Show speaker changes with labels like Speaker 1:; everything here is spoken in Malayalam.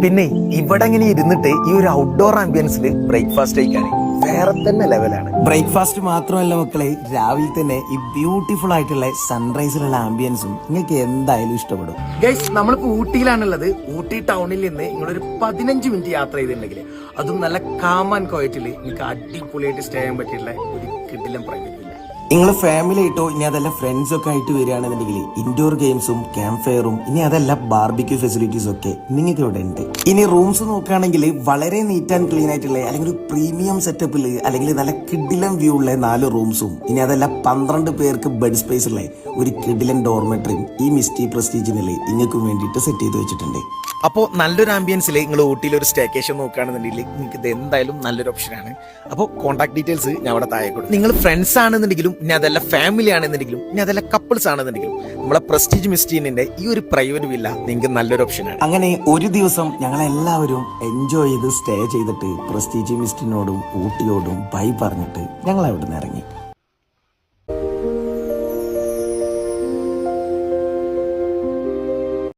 Speaker 1: പിന്നെ ഇവിടെ ഇങ്ങനെ ഇരുന്നിട്ട് ഈ ഒരു ഔട്ട്ഡോർ ആംബിയൻസിൽ ബ്രേക്ക്ഫാസ്റ്റ് കഴിക്കാൻ വേറെ തന്നെ ലെവലാണ്.
Speaker 2: ബ്രേക്ക്ഫാസ്റ്റ് മാത്രമല്ല മക്കളെ, രാവിലെ തന്നെ ഈ ബ്യൂട്ടിഫുൾ ആയിട്ടുള്ള സൺറൈസിലുള്ള ആംബിയൻസും നിങ്ങൾക്ക് എന്തായാലും ഇഷ്ടപ്പെടും.
Speaker 1: ഗൈസ്, നമ്മളിപ്പോ ഊട്ടിയിലാണുള്ളത്. ഊട്ടി ടൗണിൽ നിന്ന് നിങ്ങളൊരു 15 മിനിറ്റ് യാത്ര ചെയ്തിട്ടുണ്ടെങ്കിൽ അതും നല്ല കാം ആൻഡ് ക്വയറ്റിൽ നിങ്ങൾക്ക് അടിപൊളിയായിട്ട് സ്റ്റേ ചെയ്യാൻ പറ്റിയുള്ള ഒരു കിടിലം പ്രൈവറ്റ്.
Speaker 2: നിങ്ങൾ ഫാമിലി ആയിട്ടോ ഇനി അതല്ല ഫ്രണ്ട്സ് ഒക്കെ ആയിട്ട് വരികയാണെന്നുണ്ടെങ്കിൽ ഇൻഡോർ ഗെയിംസും ക്യാമ്പ് ഫയറും ഇനി അതല്ല ബാർബിക്യൂ ഫെസിലിറ്റീസും ഒക്കെ നിങ്ങൾക്ക് ഇവിടെ ഉണ്ട്. ഇനി റൂംസ് നോക്കുകയാണെങ്കിൽ വളരെ നീറ്റ് ആൻഡ് ക്ലീൻ ആയിട്ടുള്ള അല്ലെങ്കിൽ ഒരു പ്രീമിയം സെറ്റപ്പിൽ അല്ലെങ്കിൽ നല്ല കിഡിലം വ്യൂ ഉള്ള 4 റൂംസും ഇനി അതല്ല 12 പേർക്ക് ബെഡ് സ്പേസ് ഉള്ള ഒരു കിഡിലൻ ഡോർമെട്രിയും ഈ മിസ്റ്റി പ്രസ്റ്റീജിനിൽ നിങ്ങൾക്ക് വേണ്ടിയിട്ട് സെറ്റ് ചെയ്ത് വെച്ചിട്ടുണ്ട്.
Speaker 1: അപ്പോൾ നല്ലൊരു ആംബിയൻസിൽ നിങ്ങൾ ഊട്ടിയിൽ ഒരു സ്റ്റേക്കേഷൻ നോക്കുകയാണെന്നുണ്ടെങ്കിൽ നിങ്ങൾക്ക് ഇത് എന്തായാലും നല്ലൊരു ഓപ്ഷനാണ്. അപ്പോൾ കോൺടാക്ട് ഡീറ്റെയിൽസ് ഞാൻ അവിടെ താഴെ കൊടുക്കും. നിങ്ങൾ ഫ്രണ്ട്സ് ആണെന്നുണ്ടെങ്കിലും ഇനി അതല്ല ഫാമിലി ആണെന്നുണ്ടെങ്കിലും ഇനി അതല്ല കപ്പിൾസ് ആണെന്നുണ്ടെങ്കിലും നമ്മളെ പ്രസ്റ്റീജ് മിസ്റ്റീനിന്റെ ഈ ഒരു പ്രൈവറ്റ് വില്ല നിങ്ങൾക്ക് നല്ലൊരു ഓപ്ഷനാണ്.
Speaker 2: അങ്ങനെ ഒരു ദിവസം ഞങ്ങളെല്ലാവരും എൻജോയ് ചെയ്ത് സ്റ്റേ ചെയ്തിട്ട് പ്രസ്റ്റീജ് മിസ്റ്റിനോടും ഊട്ടിയോടും ബൈ പറഞ്ഞിട്ട് ഞങ്ങൾ അവിടെ നിന്ന് ഇറങ്ങി.